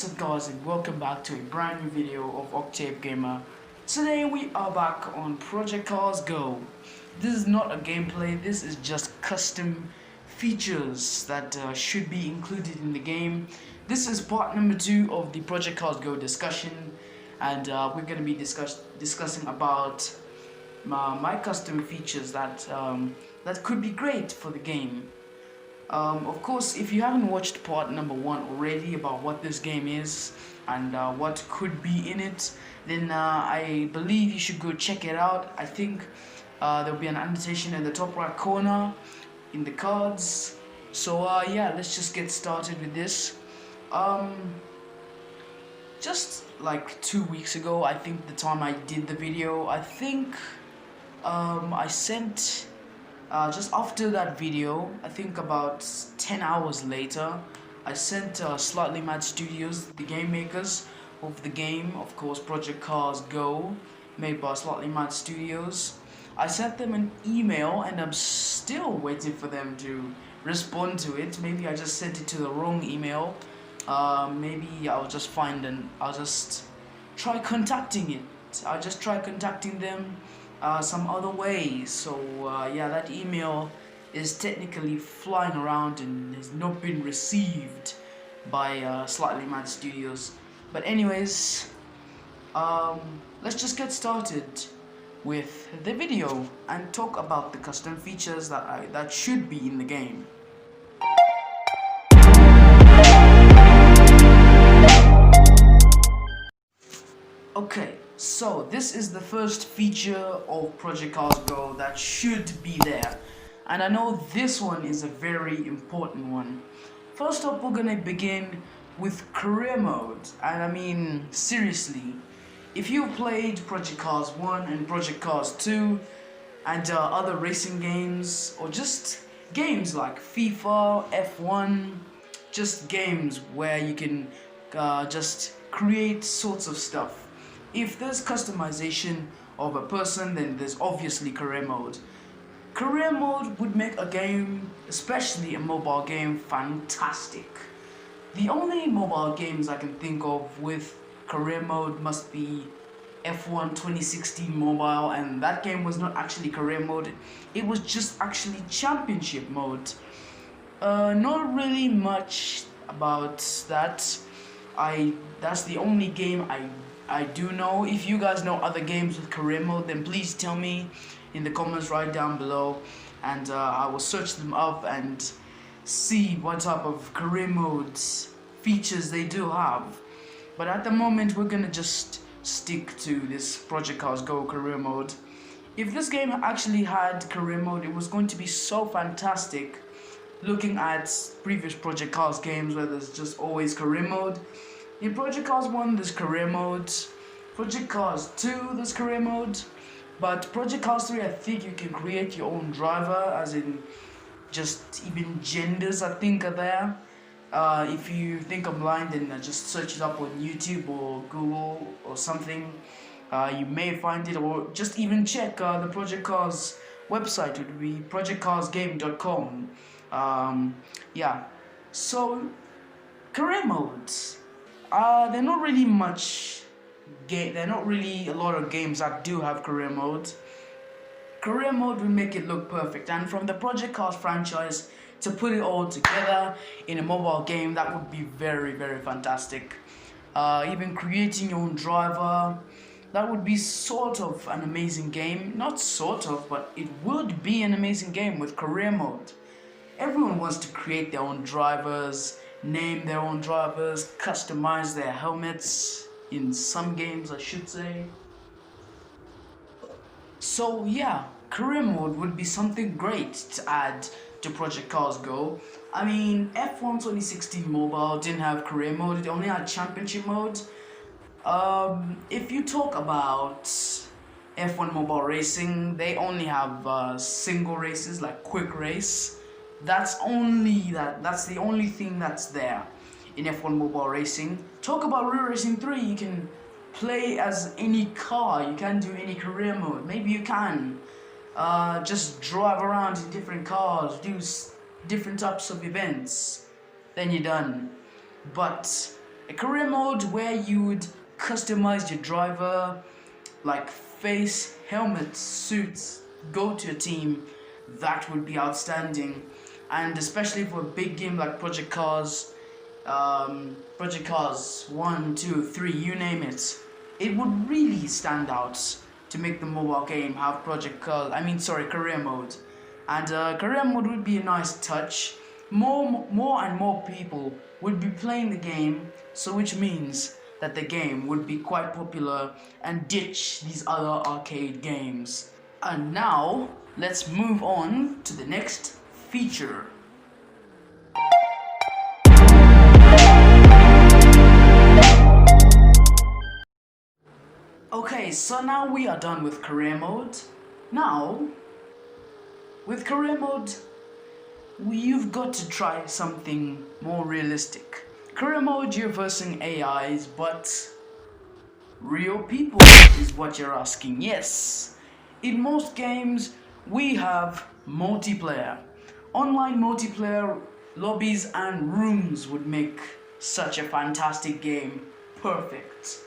What's up guys, and welcome back to a brand new video of Octave Gamer. Today we are back on Project Cars Go. This is not a gameplay, this is just custom features that should be included in the game. This is part number 2 of the Project Cars Go discussion, and we're going to be discussing about my custom features that could be great for the game. Of course, if you haven't watched part number 1 already about what this game is and what could be in it, then I believe you should go check it out. I think there'll be an annotation in the top right corner in the cards. So yeah, let's just get started with this. Just like 2 weeks ago, I think the time I did the video, I think I sent just after that video, I think about 10 hours later, I sent Slightly Mad Studios, the game makers of the game, of course Project Cars Go, made by Slightly Mad Studios. I sent them an email and I'm still waiting for them to respond to it. Maybe I just sent it to the wrong email. Maybe I'll just I'll just try contacting it. I'll just try contacting them some other way. So yeah, that email is technically flying around and has not been received by Slightly Mad Studios. But anyways, let's just get started with the video and talk about the custom features that should be in the game. Okay, so this is the first feature of Project Cars Go that should be there, and I know this one is a very important one. First up, we're gonna begin with career mode, and I mean seriously, if you've played Project Cars 1 and Project Cars 2 and other racing games, or just games like FIFA, F1, just games where you can just create sorts of stuff. If there's customization of a person, then there's obviously career mode. Career mode would make a game, especially a mobile game, fantastic. The only mobile games I can think of with career mode must be F1 2016 mobile, and that game was not actually career mode, it was just actually championship mode. Not really much about that. That's the only game I do know. If you guys know other games with career mode, then please tell me in the comments right down below, and I will search them up and see what type of career modes features they do have. But at the moment, we're gonna just stick to this Project Cars Go career mode. If this game actually had career mode, it was going to be so fantastic. Looking at previous Project Cars games where there's just always career mode. In Project Cars 1 there's career mode, Project Cars 2 there's career mode, but Project Cars 3 I think you can create your own driver, as in just even genders I think are there. If you think I'm blind, then just search it up on YouTube or Google or something. You may find it, or just even check the Project Cars website. It would be projectcarsgame.com. Yeah, so career modes. They're not really a lot of games that do have career mode. Career mode will make it look perfect, and from the Project Cars franchise, to put it all together in a mobile game, that would be very, very fantastic. Even creating your own driver, that would be sort of an amazing game. Not sort of, but it would be an amazing game with career mode. Everyone wants to create their own drivers, name their own drivers, customize their helmets, in some games I should say. So yeah, career mode would be something great to add to Project Cars Go. I mean, F1 2016 mobile didn't have career mode, it only had championship mode. If you talk about F1 mobile racing, they only have single races like quick race. That's the only thing that's there in F1 mobile racing. Talk about Real Racing 3, you can play as any car, you can do any career mode. Maybe you can just drive around in different cars, do different types of events, then you're done. But A career mode where you would customize your driver, like face, helmets, suits, go to a team. That would be outstanding. And especially for a big game like Project Cars 1, 2, 3, you name it. It would really stand out to make the mobile game have career mode. And career mode would be a nice touch. More and more people would be playing the game, so which means that the game would be quite popular and ditch these other arcade games. And now, let's move on to the next feature. Okay, so now we are done with career mode. Now, with career mode, you've got to try something more realistic. Career mode, you're versing AIs, but real people is what you're asking. Yes, in most games, we have multiplayer. Online multiplayer lobbies and rooms would make such a fantastic game perfect.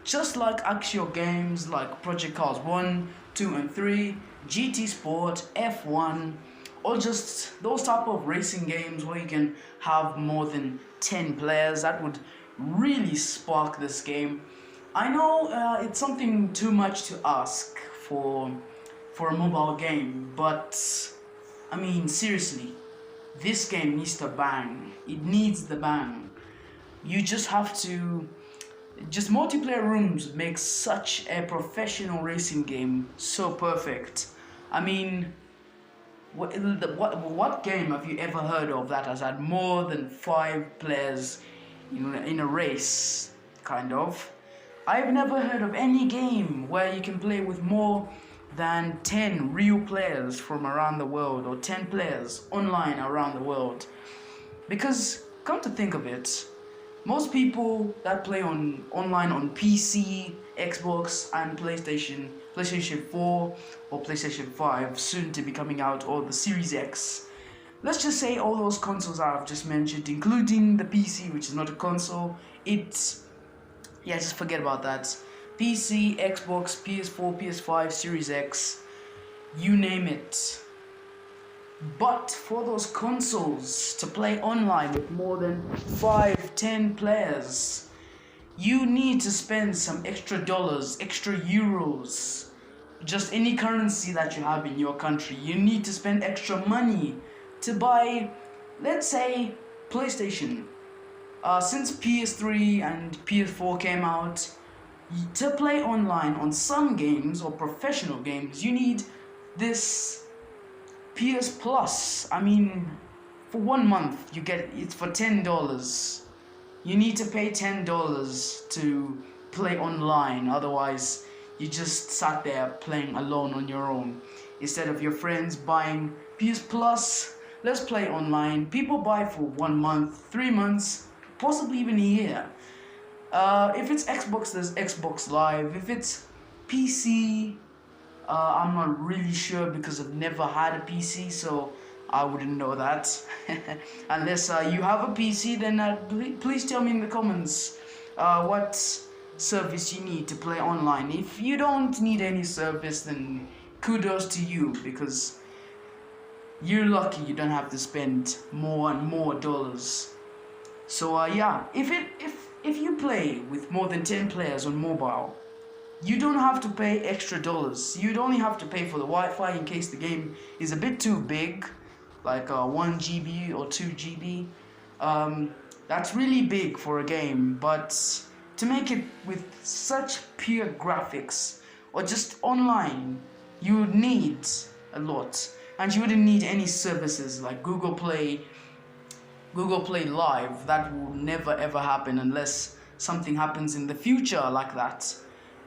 Just like actual games like Project Cars 1, 2 and 3, GT Sport, F1, or just those type of racing games where you can have more than 10 players, that would really spark this game. I know it's something too much to ask for a mobile game, but I mean seriously, this game needs to bang. It needs the bang. You just have to... Just multiplayer rooms make such a professional racing game so perfect. I mean, what game have you ever heard of that has had more than 5 players in a race, kind of? I've never heard of any game where you can play with more than 10 real players from around the world, or 10 players online around the world. Because, come to think of it, most people that play online on PC, Xbox and PlayStation 4 or PlayStation 5, soon to be coming out, or the Series X. Let's just say all those consoles I've just mentioned, including the PC, which is not a console, just forget about that. PC, Xbox, PS4, PS5, Series X, you name it. But for those consoles to play online with more than 5-10 players, you need to spend some extra dollars, extra euros, just any currency that you have in your country. You need to spend extra money to buy, let's say, PlayStation. Since PS3 and PS4 came out, to play online on some games or professional games, you need this PS Plus. I mean, for 1 month you get it for $10. You need to pay $10 to play online, otherwise you just sat there playing alone on your own. Instead of your friends buying PS Plus, let's play online. People buy for 1 month, 3 months, possibly even a year. If it's Xbox, there's Xbox Live. If it's PC, I'm not really sure because I've never had a PC, so I wouldn't know that. Unless you have a PC, then please tell me in the comments what service you need to play online. If you don't need any service, then kudos to you, because you're lucky you don't have to spend more and more dollars. So yeah, if you play with more than 10 players on mobile, you don't have to pay extra dollars. You'd only have to pay for the Wi-Fi in case the game is a bit too big, like 1 GB or 2 GB. That's really big for a game, but to make it with such pure graphics or just online, you would need a lot, and you wouldn't need any services like Google Play Live. That will never ever happen unless something happens in the future like that.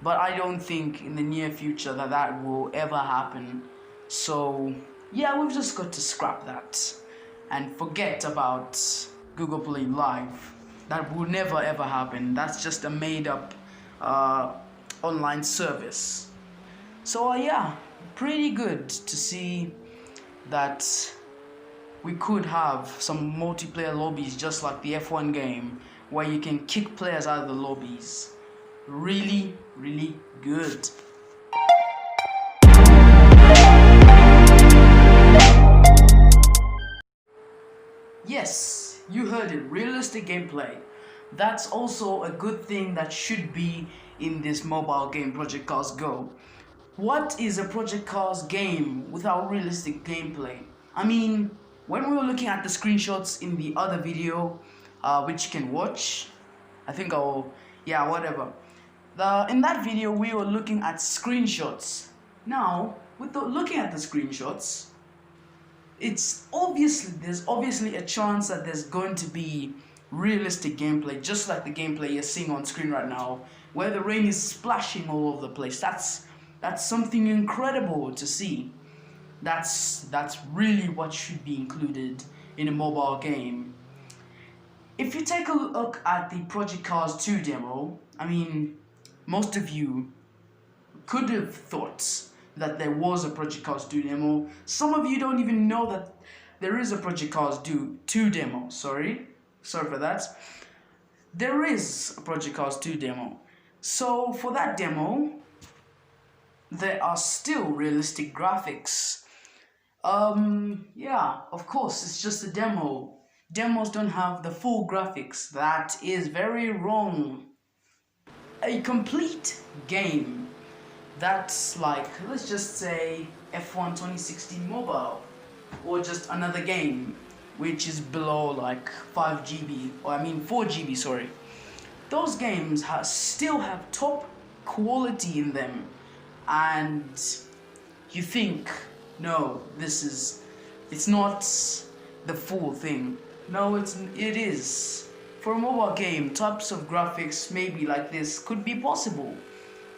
But I don't think in the near future that will ever happen. So yeah, we've just got to scrap that and forget about Google Play Live. That will never ever happen. That's just a made up online service. So yeah, pretty good to see that we could have some multiplayer lobbies just like the F1 game, where you can kick players out of the lobbies. Really, really good. Yes, you heard it, realistic gameplay. That's also a good thing that should be in this mobile game, Project Cars Go. What is a Project Cars game without realistic gameplay? I mean, when we were looking at the screenshots in the other video, which you can watch, whatever. In that video, we were looking at screenshots. Now, looking at the screenshots, there's obviously a chance that there's going to be realistic gameplay, just like the gameplay you're seeing on screen right now, where the rain is splashing all over the place. That's something incredible to see. That's really what should be included in a mobile game. If you take a look at the Project Cars 2 demo, I mean, most of you could have thought that there was a Project Cars 2 demo. Some of you don't even know that there is a Project Cars 2 demo. Sorry for that. There is a Project Cars 2 demo. So for that demo, there are still realistic graphics. Yeah, of course, it's just a demo. Demos don't have the full graphics. That is very wrong. A complete game, that's like, let's just say F1 2016 mobile, or just another game which is below like 5 GB, or I mean 4 GB, sorry. Those games still have top quality in them, and you think, no, it's not the full thing. No, it is. For a mobile game, types of graphics maybe like this could be possible.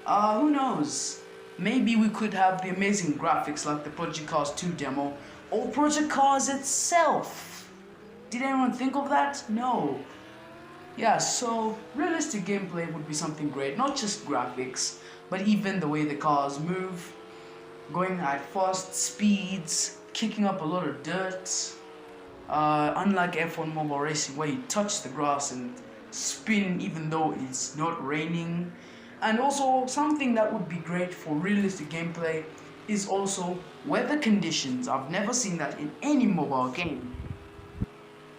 Who knows? Maybe we could have the amazing graphics like the Project Cars 2 demo, or Project Cars itself. Did anyone think of that? No. Yeah, so realistic gameplay would be something great. Not just graphics, but even the way the cars move, going at fast speeds, kicking up a lot of dirt. Unlike F1 mobile racing, where you touch the grass and spin even though it's not raining. And also, something that would be great for realistic gameplay is also weather conditions. I've never seen that in any mobile game.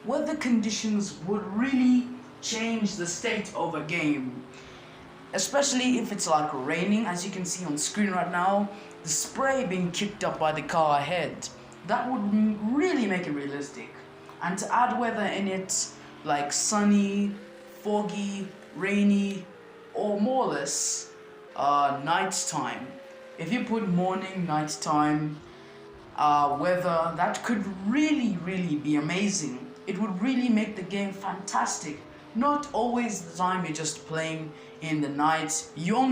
Weather conditions would really change the state of a game, especially if it's like raining, as you can see on screen right now, the spray being kicked up by the car ahead. That would really make it realistic. And to add weather in it, like sunny, foggy, rainy, or more or less nighttime. If you put morning, nighttime weather, that could really be amazing. It would really make the game fantastic. Not always the time you're just playing in the night. Not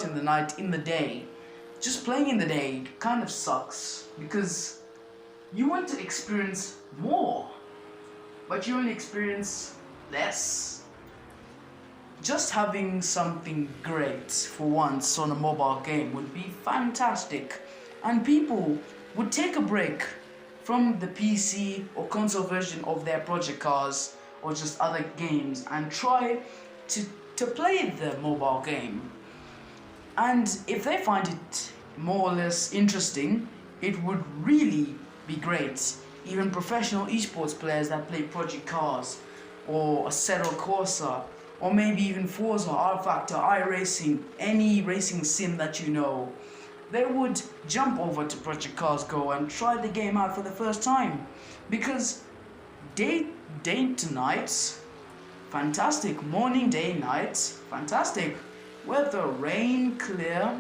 in the night, in the day. Just playing in the day kind of sucks, because you want to experience more, but you only experience less. Just having something great for once on a mobile game would be fantastic, and people would take a break from the PC or console version of their Project Cars or just other games and try to play the mobile game. And if they find it more or less interesting, it would really be great. Even professional esports players that play Project Cars or Assetto Corsa, or maybe even Forza, R-Factor, iRacing, any racing sim that you know, they would jump over to Project Cars Go and try the game out for the first time. Because day to night, fantastic. Morning, day, night, fantastic. Weather, rain, clear,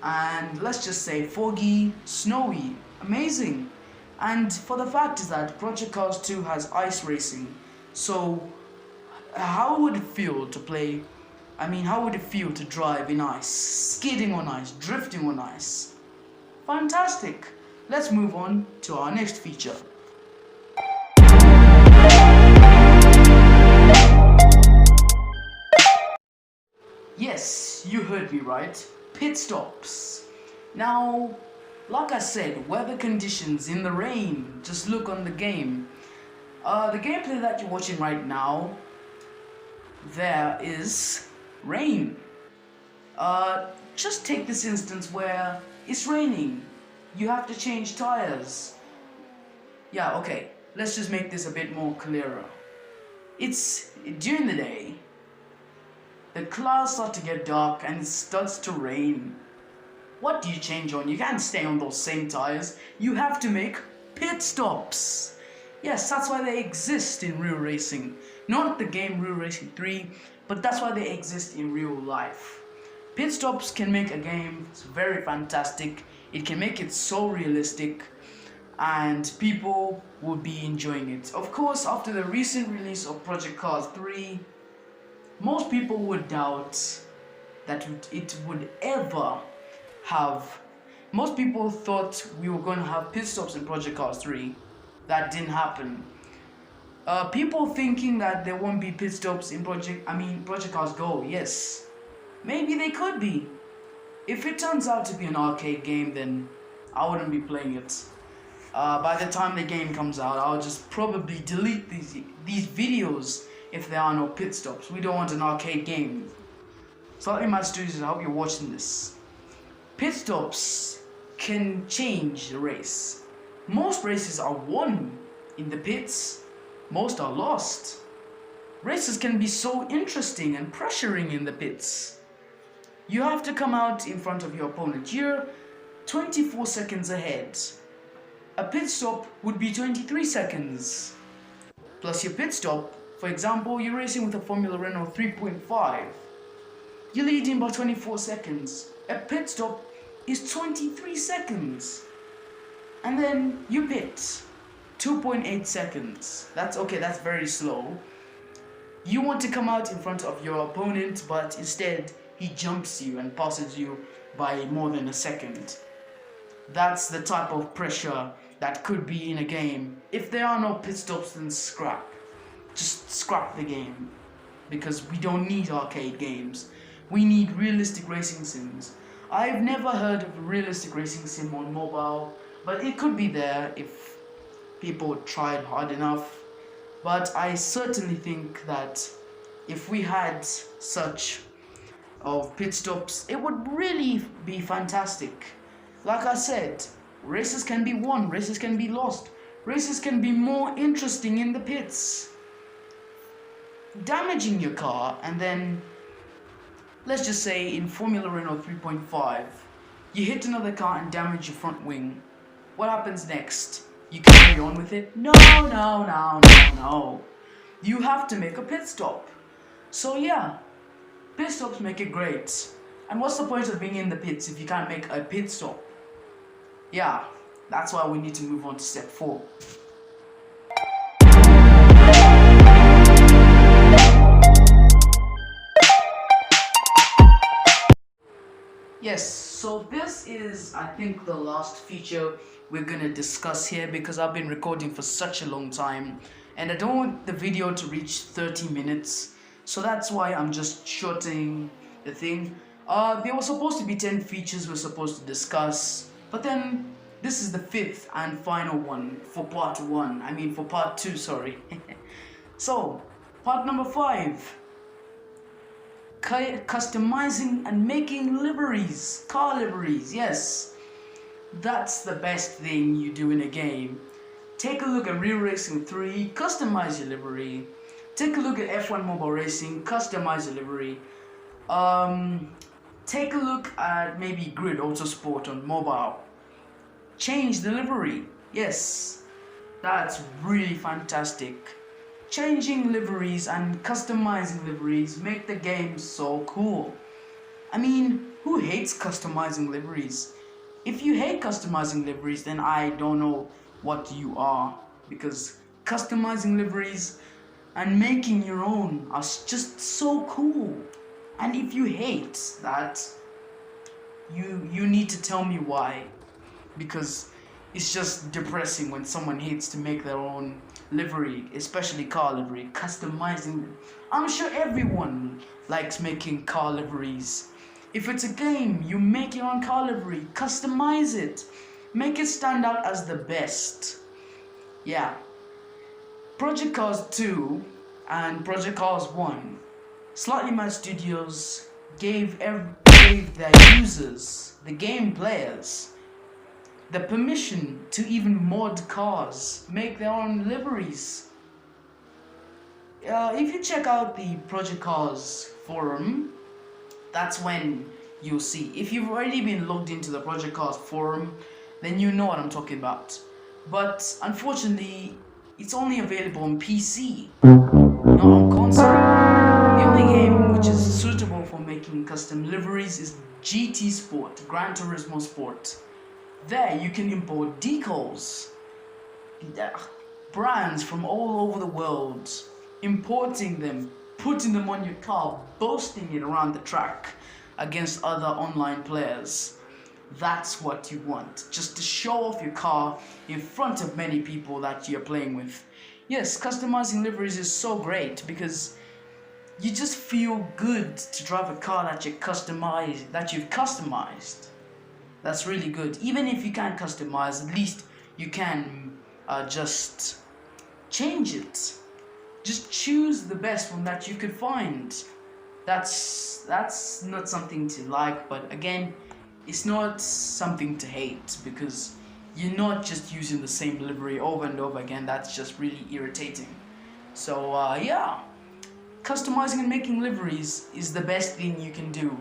and let's just say foggy, snowy, amazing. And for the fact is that Project Cars 2 has ice racing, so how would it feel to play? How would it feel to drive in ice, skidding on ice, drifting on ice? Fantastic. Let's move on to our next feature. Yes, you heard me right. Pit stops. Now, like I said, weather conditions in the rain. Just look on the game. The gameplay that you're watching right now, there is rain. Just take this instance where it's raining. You have to change tires. Yeah, okay. Let's just make this a bit more clearer. It's during the day. The clouds start to get dark and it starts to rain. What do you change on? You can't stay on those same tires. You have to make pit stops. Yes, that's why they exist in real racing. Not the game Real Racing 3, but that's why they exist in real life. Pit stops can make a game very fantastic. It can make it so realistic, and people will be enjoying it. Of course, after the recent release of Project Cars 3, most people would doubt that it would ever have. Most people thought we were going to have pit stops in Project Cars 3. That didn't happen. People thinking that there won't be pit stops in Project Cars Go. Yes, maybe they could be. If it turns out to be an arcade game, then I wouldn't be playing it. By the time the game comes out, I'll just probably delete these videos if there are no pit stops. We don't want an arcade game. Slightly Mad Studios, I hope you're watching this. Pit stops can change the race. Most races are won in the pits, most are lost. Races can be so interesting and pressuring in the pits. You have to come out in front of your opponent. You're 24 seconds ahead. A pit stop would be 23 seconds. Plus your pit stop, for example, you're racing with a Formula Renault 3.5. You're leading by 24 seconds. A pit stop is 23 seconds. And then you pit. 2.8 seconds. That's okay, that's very slow. You want to come out in front of your opponent, but instead he jumps you and passes you by more than a second. That's the type of pressure that could be in a game. If there are no pit stops, then scrap. Just scrap the game. Because we don't need arcade games. We need realistic racing sims. I've never heard of a realistic racing sim on mobile, but it could be there if people tried hard enough. But I certainly think that if we had such of pit stops, it would really be fantastic. Like I said, races can be won, races can be lost, races can be more interesting in the pits. Damaging your car, and then let's just say in Formula Renault 3.5, you hit another car and damage your front wing. What happens next? You carry on with it? No. You have to make a pit stop. So yeah, pit stops make it great. And what's the point of being in the pits if you can't make a pit stop? Yeah, that's why we need to move on to step 4. Yes, so this is, I think, the last feature we're gonna discuss here, because I've been recording for such a long time and I don't want the video to reach 30 minutes, so that's why I'm just shortening the thing. There were supposed to be 10 features we're supposed to discuss, but then this is the 5th and final one for part 2, sorry. So, part number 5. Customizing and making liveries, car liveries. Yes, that's the best thing you do in a game. Take a look at Real Racing 3, customize your livery. Take a look at F1 Mobile Racing, customize your livery. Take a look at maybe Grid Autosport on mobile. Change the livery. Yes, that's really fantastic. Changing liveries and customizing liveries make the game so cool. I mean, who hates customizing liveries? If you hate customizing liveries, then I don't know what you are, because customizing liveries and making your own are just so cool. And if you hate that, you need to tell me why, because it's just depressing when someone hates to make their own livery, especially car livery, customizing. I'm sure everyone likes making car liveries. If it's a game, you make your own car livery, customize it, make it stand out as the best. Yeah. Project Cars 2 and Project Cars 1, Slightly Mad Studios gave their users, the game players, the permission to even mod cars, make their own liveries. If you check out the Project Cars forum, that's when you'll see. If you've already been logged into the Project Cars forum, then you know what I'm talking about. But unfortunately, it's only available on PC, not on console. The only game which is suitable for making custom liveries is GT Sport, Gran Turismo Sport. There you can import decals, brands from all over the world, importing them, putting them on your car, boasting it around the track against other online players. That's what you want, just to show off your car in front of many people that you're playing with. Yes, customizing liveries is so great because you just feel good to drive a car that you've customized. That's really good. Even if you can't customize, at least you can just change it. Just choose the best one that you could find. That's not something to like, but again, it's not something to hate because you're not just using the same livery over and over again. That's just really irritating. So yeah, customizing and making liveries is the best thing you can do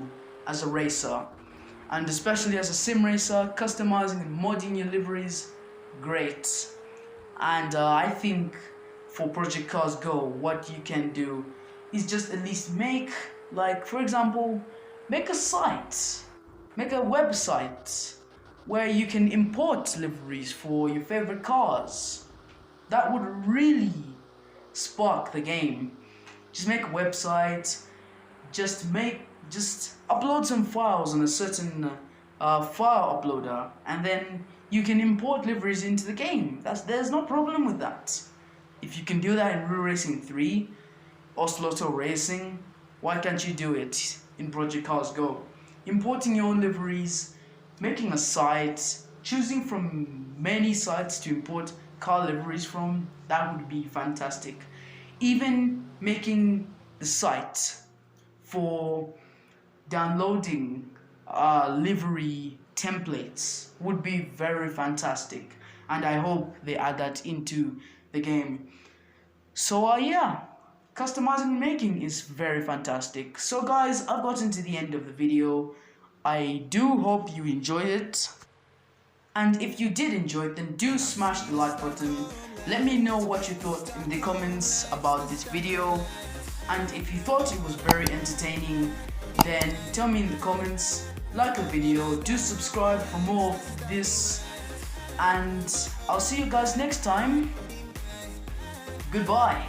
as a racer, and especially as a sim racer. Customizing and modding your liveries, great. And I think for Project Cars Go, what you can do is just at least make, like, for example, make a site, make a website where you can import liveries for your favorite cars. That would really spark the game. Just make a website, just upload some files on a certain file uploader, and then you can import liveries into the game. There's no problem with that. If you can do that in Real Racing 3 or Slaughter Racing, why can't you do it in Project Cars Go? Importing your own liveries, making a site, choosing from many sites to import car liveries from, that would be fantastic. Even making the site for downloading livery templates would be very fantastic, and I hope they add that into the game. So yeah, customizing and making is very fantastic. So guys, I've gotten to the end of the video. I do hope you enjoyed it, and if you did enjoy it, then do smash the like button. Let me know what you thought in the comments about this video, and if you thought it was very entertaining, then tell me in the comments. Like the video, do subscribe for more of this, and I'll see you guys next time. Goodbye.